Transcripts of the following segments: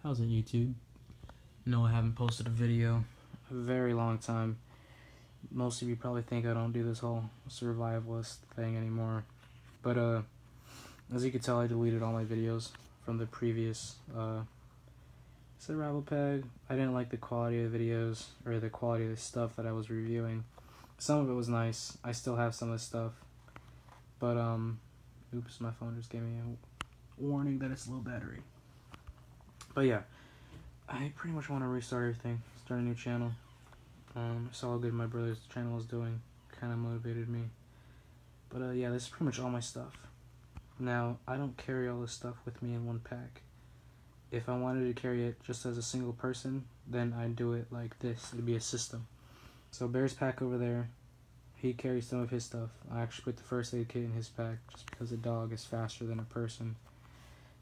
How's it, YouTube? No, I haven't posted a video a very long time. Most of you probably think I don't do this whole survivalist thing anymore. But as you can tell, I deleted all my videos from the previous survival peg. I didn't like the quality of the videos or the quality of the stuff that I was reviewing. Some of it was nice. I still have some of the stuff. But oops, my phone just gave me a warning that it's low battery. But yeah, I pretty much want to restart everything, start a new channel. I saw how good my brother's channel was doing, kind of motivated me. But yeah, this is pretty much all my stuff. Now, I don't carry all this stuff with me in one pack. If I wanted to carry it just as a single person, then I'd do it like this. It'd be a system. So Bear's pack over there, he carries some of his stuff. I actually put the first aid kit in his pack just because a dog is faster than a person.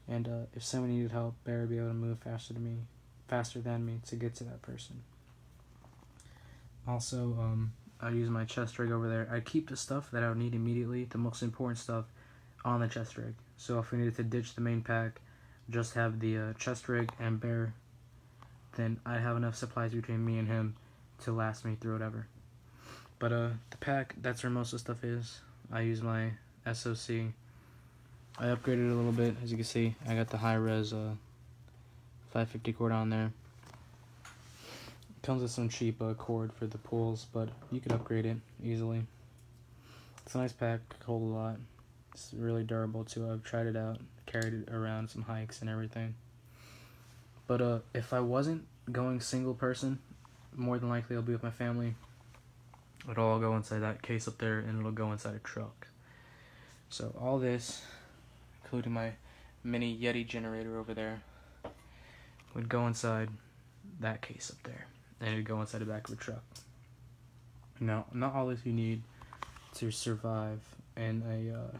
And if someone needed help, Bear would be able to move faster than me to get to that person. Also, I use my chest rig over there. I keep the stuff that I would need immediately, the most important stuff, on the chest rig. So if we needed to ditch the main pack, just have the chest rig and Bear, then I have enough supplies between me and him to last me through whatever. But the pack, that's where most of the stuff is. I use my SOC. I upgraded it a little bit, as you can see. I got the high-res 550 cord on there. Comes with some cheap cord for the pulls, but you could upgrade it easily. It's a nice pack, hold a lot. It's really durable too. I've tried it out, carried it around some hikes and everything. But if I wasn't going single person, more than likely I'll be with my family. It'll all go inside that case up there, and it'll go inside a truck. So all this, including my mini Yeti generator over there, would go inside that case up there, and it'd go inside the back of a truck. Now, not all this you need to survive in a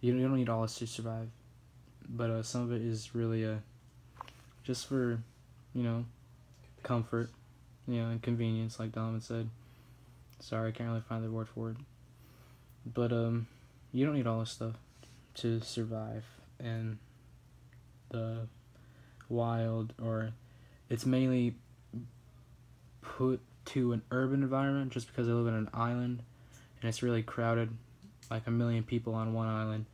you don't need all this to survive, but some of it is really just for, comfort, and convenience, like Donovan said. Sorry, I can't really find the word for it. But you don't need all this stuff to survive in the wild, or it's mainly put to an urban environment just because I live in an island and it's really crowded, like a million people on one island.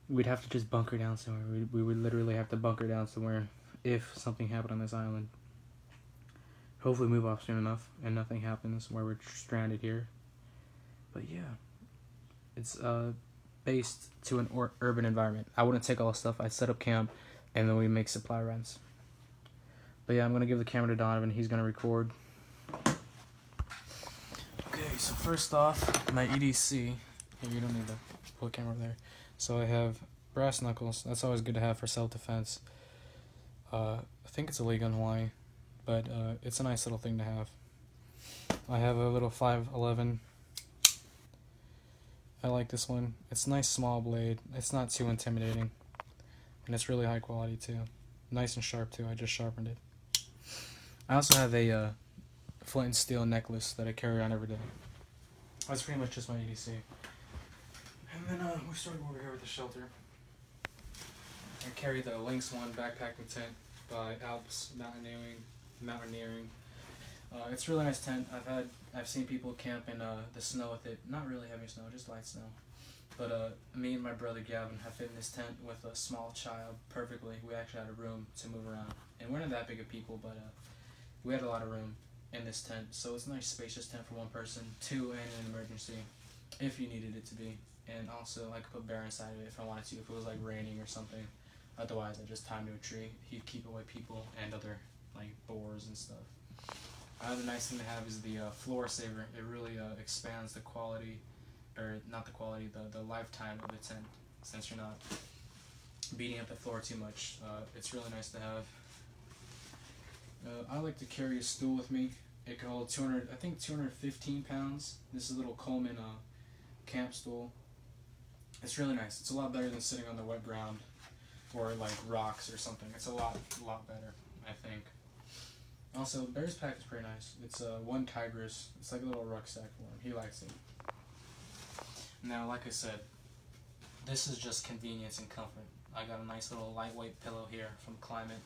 We'd have to just bunker down somewhere. We would literally have to bunker down somewhere if something happened on this island. Hopefully move off soon enough and nothing happens where we're stranded here. But yeah, it's based to an urban environment. I wouldn't take all the stuff. I'd set up camp and then we make supply runs. But yeah, I'm going to give the camera to Donovan. He's going to record. Okay, so first off, my EDC. Here, you don't need to put the camera over there. So I have brass knuckles. That's always good to have for self-defense. I think it's illegal in Hawaii, but it's a nice little thing to have. I have a little 511. I like this one. It's a nice small blade. It's not too intimidating. And it's really high quality too. Nice and sharp too. I just sharpened it. I also have a flint and steel necklace that I carry on every day. That's pretty much just my EDC. And then we started over here with the shelter. I carry the Lynx One backpacking tent by Alps Mountaineering. It's a really nice tent. I've seen people camp in the snow with it. Not really heavy snow, just light snow. But me and my brother Gavin have fit in this tent with a small child perfectly. We actually had a room to move around. And we're not that big of people, but we had a lot of room in this tent. So it's a nice spacious tent for one person, two in an emergency, if you needed it to be. And also I could put Bear inside of it if I wanted to, if it was like raining or something. Otherwise I just tie him to a tree. He'd keep away people and other like boars and stuff. Another nice thing to have is the floor saver. It really expands the quality, or not the quality, the lifetime of the tent, since you're not beating up the floor too much. It's really nice to have. I like to carry a stool with me. It can hold 215 pounds. This is a little Coleman camp stool. It's really nice. It's a lot better than sitting on the wet ground or like rocks or something. It's a lot better, I think. Also, Bear's pack is pretty nice. It's one Tigris. It's like a little rucksack for him. He likes it. Now, like I said, this is just convenience and comfort. I got a nice little lightweight pillow here from Climate.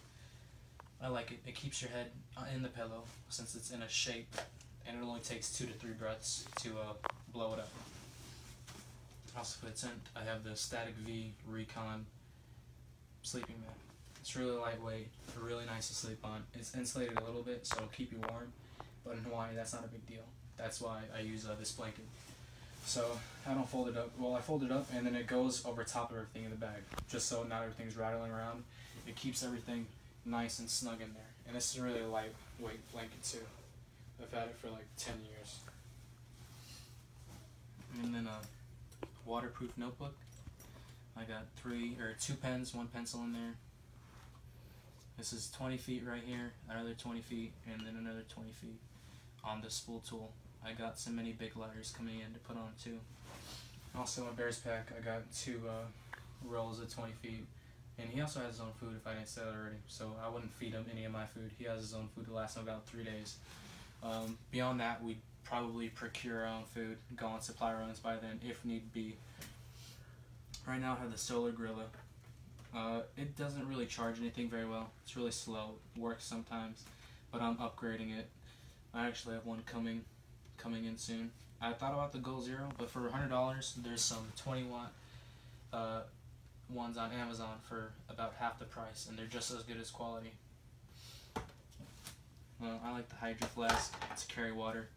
I like it. It keeps your head in the pillow since it's in a shape, and it only takes 2 to 3 breaths to blow it up. Also for the tent, I have the Static V Recon sleeping mat. It's really lightweight, really nice to sleep on. It's insulated a little bit, so it'll keep you warm, but in Hawaii, that's not a big deal. That's why I use this blanket. So I don't fold it up. Well, I fold it up, and then it goes over top of everything in the bag, just so not everything's rattling around. It keeps everything nice and snug in there. And this is really a lightweight blanket too. I've had it for like 10 years. And then a waterproof notebook. I got 2 pens, 1 pencil in there. This is 20 feet right here, another 20 feet, and then another 20 feet on this spool tool. I got some mini big lighters coming in to put on too. Also in my bear's pack, I got 2 rolls of 20 feet. And he also has his own food if I didn't say that already. So I wouldn't feed him any of my food. He has his own food to last him about 3 days. Beyond that, we'd probably procure our own food, go on supply runs by then if need be. Right now I have the Solar Gorilla. It doesn't really charge anything very well. It's really slow. It works sometimes, but I'm upgrading it. I actually have one coming in soon. I thought about the Goal Zero, but for $100, there's some 20-watt ones on Amazon for about half the price, and they're just as good as quality. I like the Hydro Flask to carry water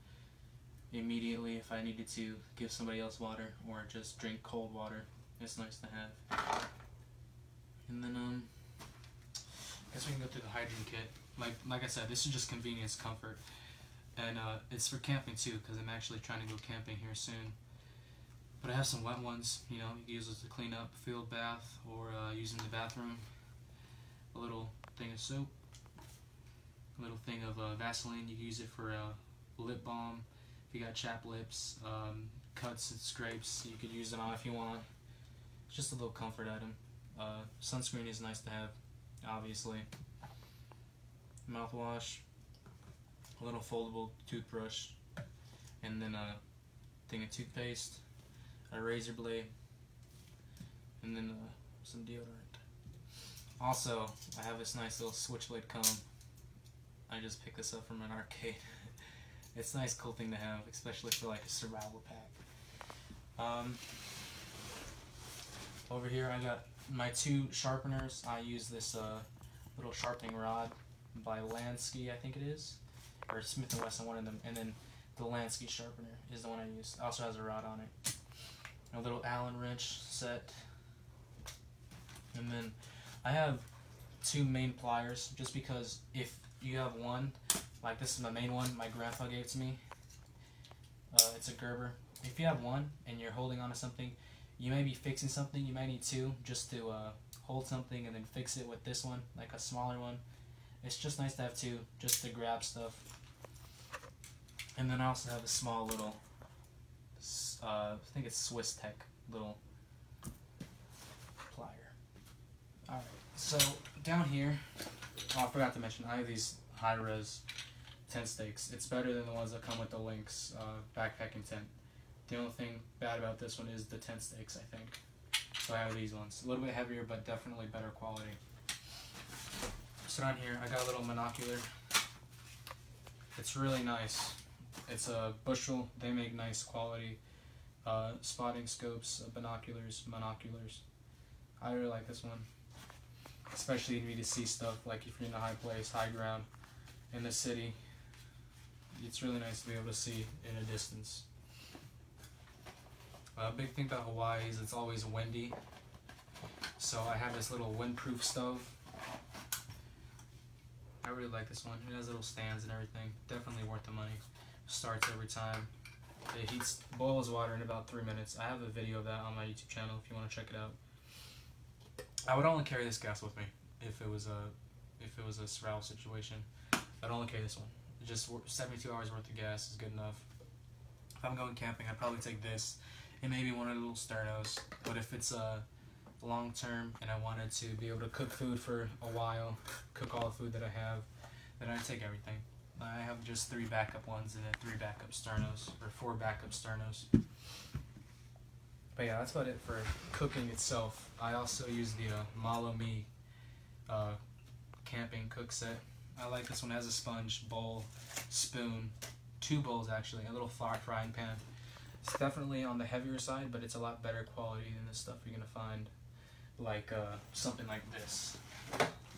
immediately if I needed to give somebody else water or just drink cold water. It's nice to have. And then I guess we can go through the hydrant kit. Like I said, this is just convenience, comfort, and it's for camping too, because I'm actually trying to go camping here soon. But I have some wet ones, you know, you can use those to clean up, field bath, or use in the bathroom. A little thing of soap, a little thing of Vaseline. You can use it for lip balm. If you got chapped lips, cuts and scrapes, you could use it on if you want. It's just a little comfort item. Sunscreen is nice to have, obviously. Mouthwash, a little foldable toothbrush, and then a thing of toothpaste, a razor blade, and then some deodorant. Also, I have this nice little switchblade comb. I just picked this up from an arcade. It's a nice, cool thing to have, especially for like a survival pack. Over here, I got my 2 sharpeners. I use this little sharpening rod by Lansky, I think it is, or Smith & Wesson, one of them, and then the Lansky sharpener is the one I use. It also has a rod on it. A little Allen wrench set, and then I have 2 main pliers, just because if you have one, like this is my main one my grandpa gave to me, it's a Gerber. If you have one and you're holding on to something, you may be fixing something, you might need 2 just to hold something and then fix it with this one, like a smaller one. It's just nice to have 2 just to grab stuff. And then I also have a small little, I think it's Swiss Tech little plier. Alright, so down here, I forgot to mention, I have these high-res tent stakes. It's better than the ones that come with the Lynx backpacking tent. The only thing bad about this one is the tent stakes, I think. So I have these ones. A little bit heavier, but definitely better quality. So down here, I got a little monocular. It's really nice. It's a Bushel. They make nice quality spotting scopes, binoculars, monoculars. I really like this one. Especially if you need to see stuff, like if you're in a high place, high ground, in the city. It's really nice to be able to see in a distance. A big thing about Hawaii is it's always windy. So I have this little windproof stove. I really like this one. It has little stands and everything. Definitely worth the money. Starts every time. It boils water in about 3 minutes. I have a video of that on my YouTube channel if you want to check it out. I would only carry this gas with me if it was a survival situation. I'd only carry this one. Just 72 hours worth of gas is good enough. If I'm going camping, I'd probably take this and maybe one of the little sternos. But if it's long term and I wanted to be able to cook food for a while, cook all the food that I have, then I'd take everything. I have just 3 backup ones and then 3 backup sternos, or 4 backup sternos. But yeah, that's about it for cooking itself. I also use the Malo Me camping cook set. I like this one. It has a sponge, bowl, spoon, 2 bowls actually, a little frying pan. It's definitely on the heavier side, but it's a lot better quality than the stuff you're gonna find like something like this.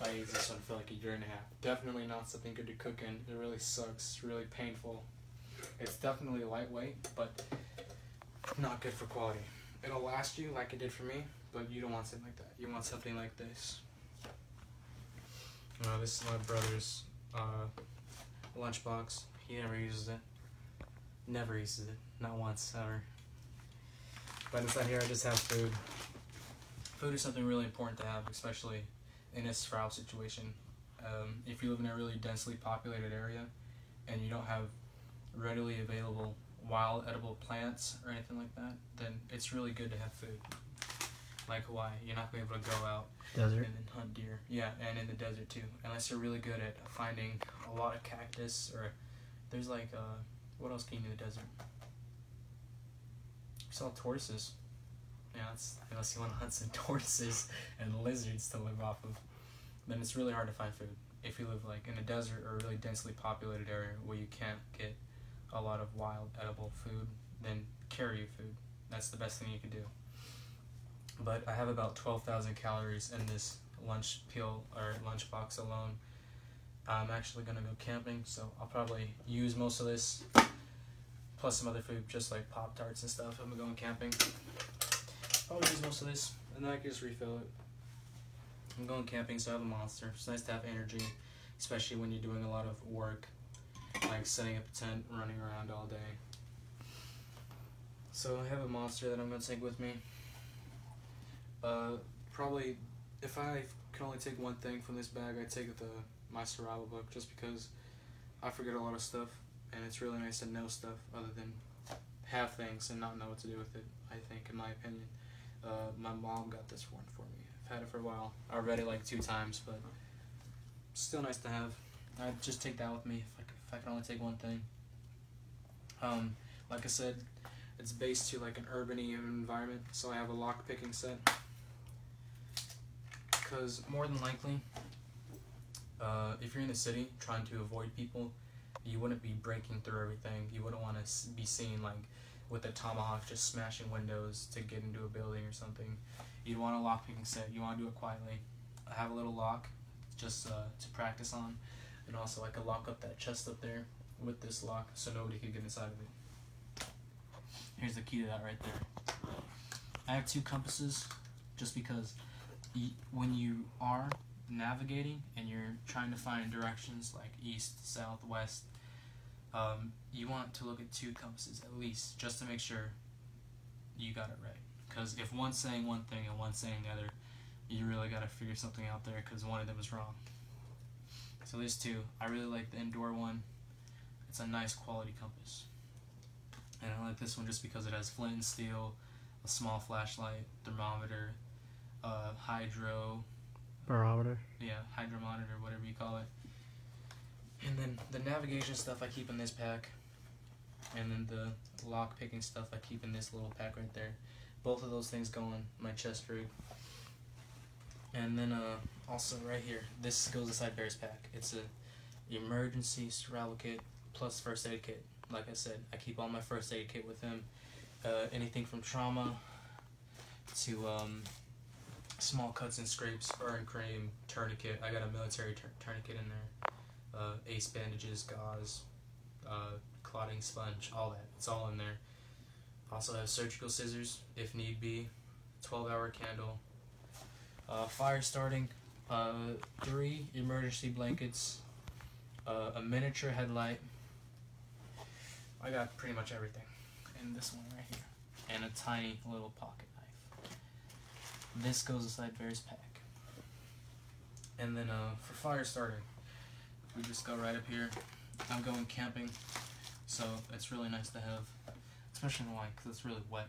I used this one for like a year and a half. Definitely not something good to cook in. It really sucks. It's really painful. It's definitely lightweight, but not good for quality. It'll last you like it did for me, but you don't want something like that. You want something like this. This is my brother's lunchbox. He never uses it. Never uses it. Not once, ever. But inside here I just have food. Food is something really important to have, especially in this drought situation. If you live in a really densely populated area and you don't have readily available wild edible plants or anything like that, then it's really good to have food. Like Hawaii, you're not going to be able to go out Desert. and then hunt deer. Yeah, and in the desert too. Unless you're really good at finding a lot of cactus, or there's like, what else can you do in the desert? You saw tortoises. Yeah, unless you want to hunt some tortoises and lizards to live off of, then it's really hard to find food. If you live like in a desert or a really densely populated area where you can't get a lot of wild edible food, then carry your food. That's the best thing you can do. But I have about 12,000 calories in this lunch peel or lunch box alone. I'm actually gonna go camping, so I'll probably use most of this, plus some other food, just like Pop-Tarts and stuff. I'm going camping. I'll use most of this, and then I can just refill it. I'm going camping, so I have a monster. It's nice to have energy, especially when you're doing a lot of work, like setting up a tent, running around all day. So I have a monster that I'm going to take with me. Probably, if I can only take one thing from this bag, I'd take my survival book, just because I forget a lot of stuff, and it's really nice to know stuff other than have things and not know what to do with it, I think, in my opinion. My mom got this one for me. I've had it for a while. I read it like 2 times, but still nice to have. I'd just take that with me if I can only take one thing. Like I said, it's based to like an urban-y environment, so I have a lock-picking set. Because more than likely, if you're in the city trying to avoid people, you wouldn't be breaking through everything. You wouldn't want to be seen like with a tomahawk just smashing windows to get into a building or something. You'd want a lock-picking set. You want to do it quietly. I have a little lock just to practice on, and also I could lock up that chest up there with this lock so nobody could get inside of it. Here's the key to that right there. I have 2 compasses just because when you are navigating and you're trying to find directions like east, south, west, you want to look at 2 compasses at least, just to make sure you got it right. Because if one's saying one thing and one's saying the other, you really got to figure something out there because one of them is wrong. So there's 2. I really like the indoor one. It's a nice quality compass. And I like this one just because it has flint and steel, a small flashlight, thermometer, hydro... Barometer. Yeah, hydrometer, whatever you call it. And then the navigation stuff I keep in this pack. And then the lock picking stuff I keep in this little pack right there. Both of those things go in my chest rig. And then also right here, this goes inside Bear's pack. It's a emergency survival kit plus first aid kit. Like I said, I keep all my first aid kit with him. Anything from trauma to small cuts and scrapes, burn cream, tourniquet. I got a military tourniquet in there. Ace bandages, gauze, clotting sponge, all that. It's all in there. Also have surgical scissors if need be. 12-hour candle. Fire starting. 3 emergency blankets. A miniature headlight. I got pretty much everything in this one right here. And a tiny little pocket knife. This goes inside Bear's pack. And then for fire starting, we just go right up here. I'm going camping, so it's really nice to have, especially in Hawaii, because it's really wet.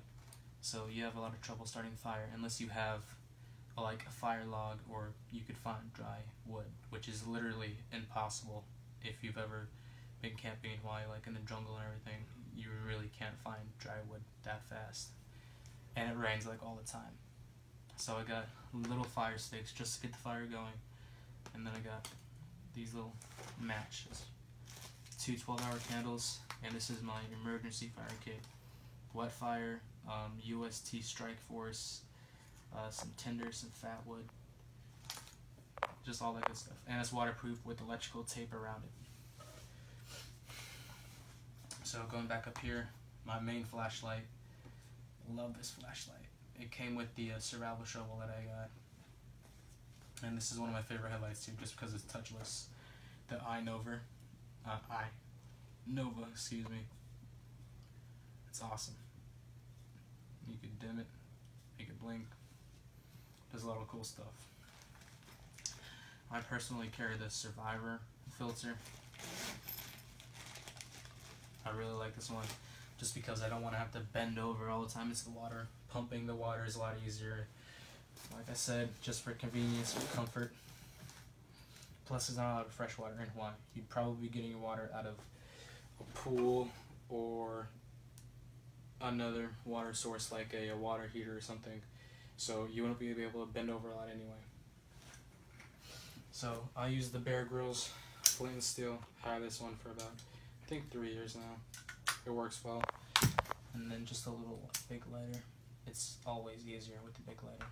So you have a lot of trouble starting fire unless you have like a fire log, or you could find dry wood, which is literally impossible if you've ever been camping in Hawaii, like in the jungle and everything. You really can't find dry wood that fast. and it rains like all the time. So I got little fire sticks just to get the fire going, and then I got these little matches, 2 12-hour candles, and this is my emergency fire kit. Wet fire, UST Strike Force, some tinder, some fat wood, just all that good stuff. And it's waterproof with electrical tape around it. So going back up here, my main flashlight. Love this flashlight. It came with the survival shovel that I got. And this is one of my favorite headlights too, just because it's touchless. The iNova, excuse me. It's awesome. You can dim it, make it blink. Does a lot of cool stuff. I personally carry the Survivor filter. I really like this one, just because I don't want to have to bend over all the time into the water. Pumping the water is a lot easier. Like I said, just for convenience, for comfort. Plus, there's not a lot of fresh water in Hawaii. You'd probably be getting your water out of a pool or another water source like a water heater or something. So you wouldn't be able to bend over a lot anyway. So I use the Bear Grylls flint and steel. I had this one for about, I think, 3 years now. It works well. And then just a little big lighter. It's always easier with the big lighter.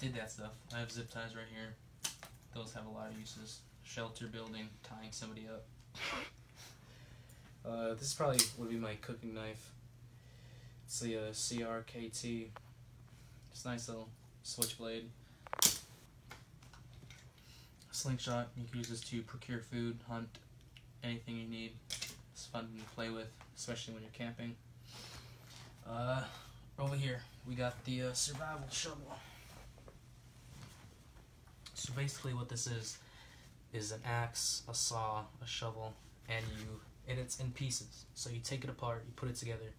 Did that stuff. I have zip ties right here. Those have a lot of uses. Shelter building, tying somebody up. This probably would be my cooking knife. It's the CRKT. It's a nice little switchblade. Slingshot. You can use this to procure food, hunt, anything you need. It's fun to play with, especially when you're camping. Over here, we got the survival shovel. So basically what this is an axe, a saw, a shovel, and it's in pieces. So you take it apart, you put it together,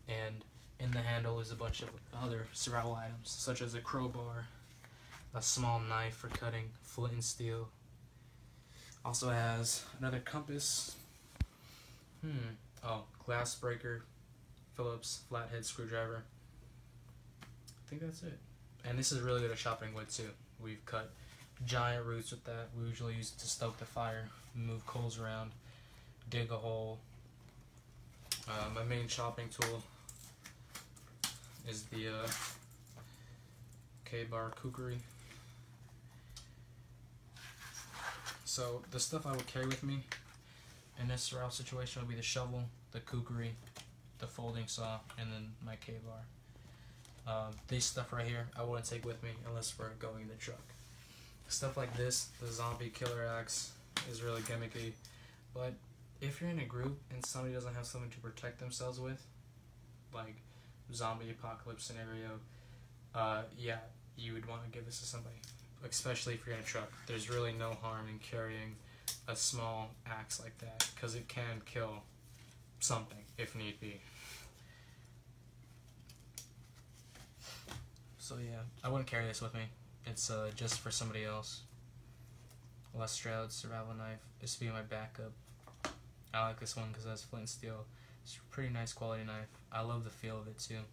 and in the handle is a bunch of other survival items, such as a crowbar, a small knife for cutting, flint and steel. Also has another compass. Glass breaker, Phillips flathead screwdriver. I think that's it. And this is really good at chopping wood too. We've cut giant roots with that. We usually use it to stoke the fire, move coals around, dig a hole. My main chopping tool is the K-Bar Kukri. So the stuff I would carry with me in this survival situation would be the shovel, the kukri, the folding saw, and then my K-bar. This stuff right here I wouldn't take with me unless we're going in the truck. Stuff like this, the zombie killer axe, is really gimmicky, but if you're in a group and somebody doesn't have something to protect themselves with, like zombie apocalypse scenario, yeah, you would want to give this to somebody, especially if you're in a truck. There's really no harm in carrying a small axe like that, because it can kill something if need be. So yeah, I wouldn't carry this with me. It's just for somebody else. Les Stroud survival knife. This would be my backup. I like this one because it has flint and steel. It's a pretty nice quality knife. I love the feel of it too.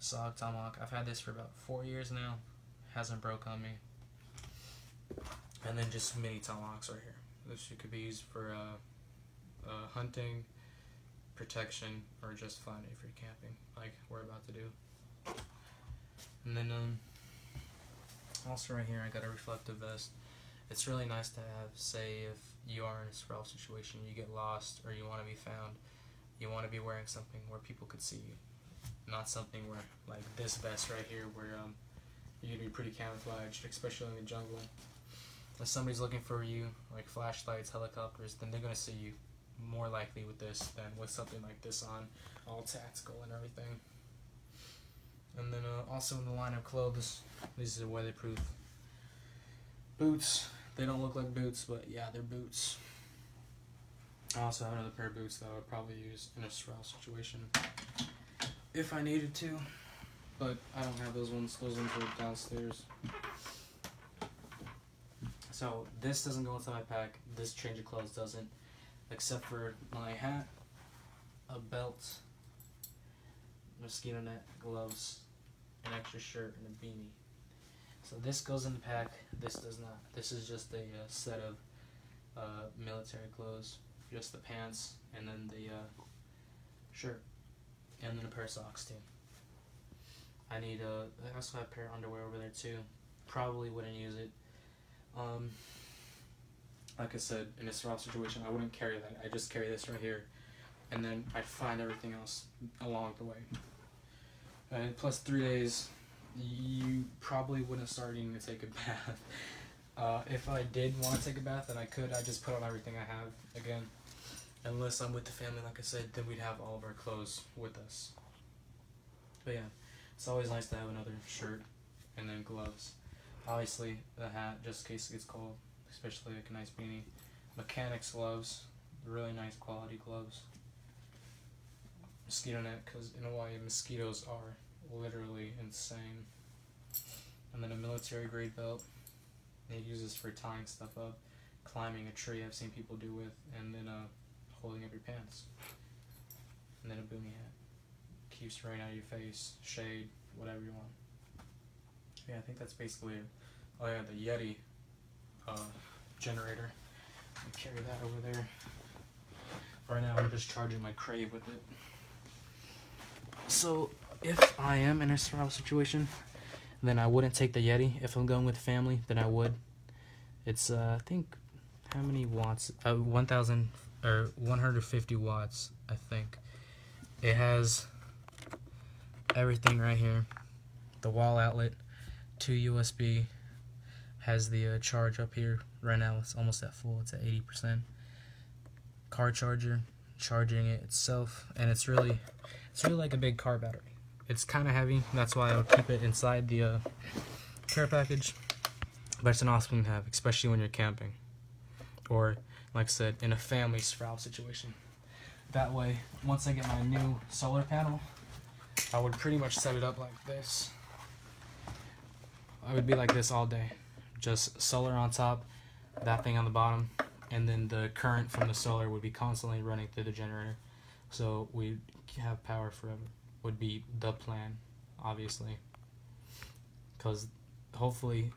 Sog tomahawk. I've had this for about 4 years now. Hasn't broke on me. And then just mini tomahawks right here. This could be used for hunting, protection, or just fun if you're camping, like we're about to do. And then also right here I got a reflective vest. It's really nice to have, say if you are in a survival situation, you get lost or you want to be found, you want to be wearing something where people could see you. Not something where, like this vest right here, where you're going to be pretty camouflaged, especially in the jungle. If somebody's looking for you, like flashlights, helicopters, then they're going to see you more likely with this than with something like this on, all tactical and everything. And then also in the line of clothes, these are weatherproof boots. They don't look like boots, but yeah, they're boots. I also have another pair of boots that I would probably use in a survival situation if I needed to, but I don't have those ones. Those ones are downstairs. So this doesn't go into my pack. This change of clothes doesn't, except for my hat, a belt, mosquito net, gloves, an extra shirt, and a beanie. So this goes in the pack. This does not. This is just a set of military clothes, just the pants, and then the shirt, and then a pair of socks too. I need I also have a pair of underwear over there too. Probably wouldn't use it. Like I said, in a survival situation, I wouldn't carry that. I just carry this right here, and then I'd find everything else along the way. And plus 3 days, you probably wouldn't start needing to take a bath. If I did want to take a bath, then I could. I just put on everything I have again. Unless I'm with the family, like I said, then we'd have all of our clothes with us. But yeah, it's always nice to have another shirt and then gloves. Obviously, the hat, just in case it gets cold, especially like a nice beanie. Mechanics gloves, really nice quality gloves. Mosquito net, because in Hawaii, mosquitoes are literally insane. And then a military grade belt. They use this for tying stuff up, climbing a tree, I've seen people do with, and then holding up your pants. And then a boonie hat. Keeps rain out of your face, shade, whatever you want. Yeah, I think that's basically it. Oh yeah, the Yeti generator. I carry that over there. Right now I'm just charging my Crave with it. So if I am in a survival situation, then I wouldn't take the Yeti. If I'm going with family, then I would. It's I think how many watts? 1,000 or 150 watts, I think. It has everything right here. The wall outlet, 2 USB. Has the charge up here. Right now it's almost at full. It's at 80%. Car charger, charging it itself, and it's really like a big car battery. It's kind of heavy. That's why I would keep it inside the care package. But it's an awesome thing to have, especially when you're camping, or like I said, in a family survival situation. That way, once I get my new solar panel, I would pretty much set it up like this. I would be like this all day. Just solar on top, that thing on the bottom, and then the current from the solar would be constantly running through the generator. So we'd have power forever, would be the plan, obviously. Because hopefully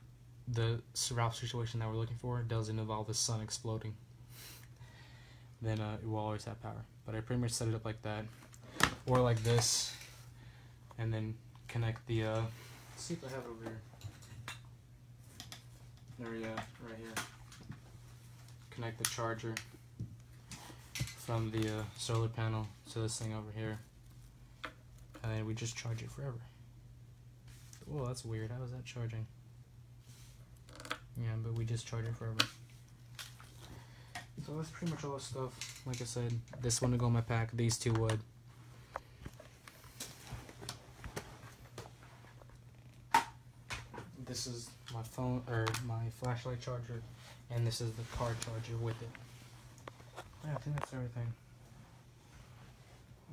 the survival situation that we're looking for doesn't involve the sun exploding. Then it will always have power. But I pretty much set it up like that, or like this, and then connect the, let's see if I have it over here. There we go, right here. Connect the charger from the solar panel to this thing over here, and then we just charge it forever. Whoa, that's weird. How is that charging? Yeah, but we just charge it forever. So that's pretty much all the stuff. Like I said, this one would go in my pack. These two would. This is my phone, or my flashlight charger, and this is the car charger with it. Yeah, I think that's everything.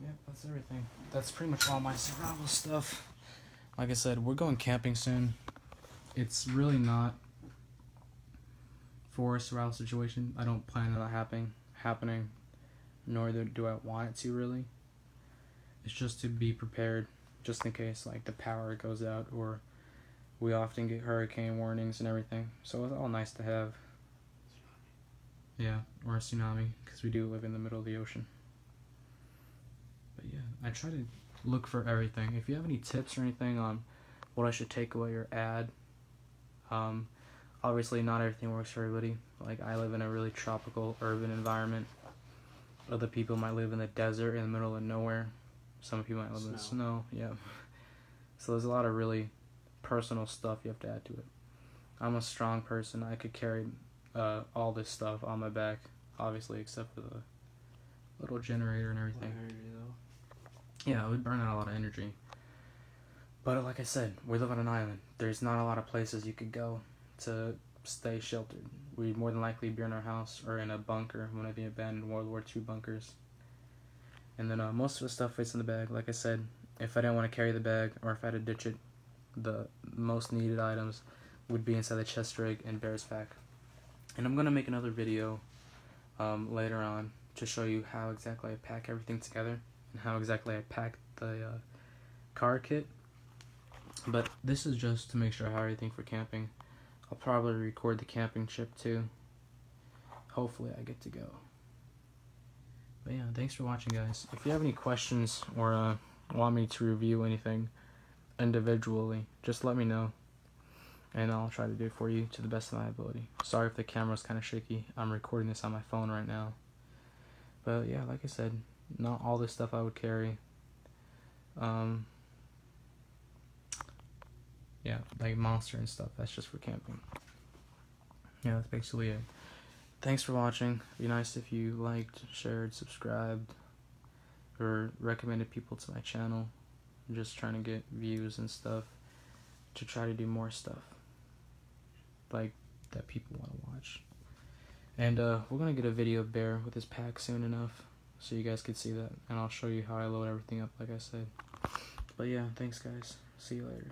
Yep, that's everything. That's pretty much all my survival stuff. Like I said, we're going camping soon. It's really not for a survival situation. I don't plan on that happening, nor do I want it to really. It's just to be prepared, just in case like the power goes out, or we often get hurricane warnings and everything, so it's all nice to have. Yeah, or a tsunami, because we do live in the middle of the ocean. But yeah, I try to look for everything. If you have any tips or anything on what I should take away or add, obviously not everything works for everybody. Like, I live in a really tropical urban environment. Other people might live in the desert in the middle of nowhere. Some people might live in the snow. Yeah. So there's a lot of really personal stuff you have to add to it. I'm a strong person. I could carry all this stuff on my back, obviously, except for the little generator and everything. Yeah, it would burn out a lot of energy. But like I said, we live on an island. There's not a lot of places you could go to stay sheltered. We'd more than likely be in our house or in a bunker, one of the abandoned World War II bunkers. And then most of the stuff fits in the bag. Like I said, if I didn't want to carry the bag, or if I had to ditch it, the most needed items would be inside the chest rig and bear's pack. And I'm going to make another video later on to show you how exactly I pack everything together, and how exactly I pack the car kit. But this is just to make sure I have everything for camping. I'll probably record the camping trip too. Hopefully I get to go. But yeah, thanks for watching, guys. If you have any questions or want me to review anything individually, just let me know, and I'll try to do it for you to the best of my ability. Sorry if the camera's kind of shaky. I'm recording this on my phone right now. But yeah, like I said, not all this stuff I would carry. Yeah, like Monster and stuff, that's just for camping. Yeah, that's basically it. Thanks for watching. It'd be nice if you liked, shared, subscribed, or recommended people to my channel. I'm just trying to get views and stuff to try to do more stuff like that people want to watch. And we're gonna get a video of Bear with his pack soon enough, so you guys could see that, and I'll show you how I load everything up, like I said. But yeah, thanks guys. See you later.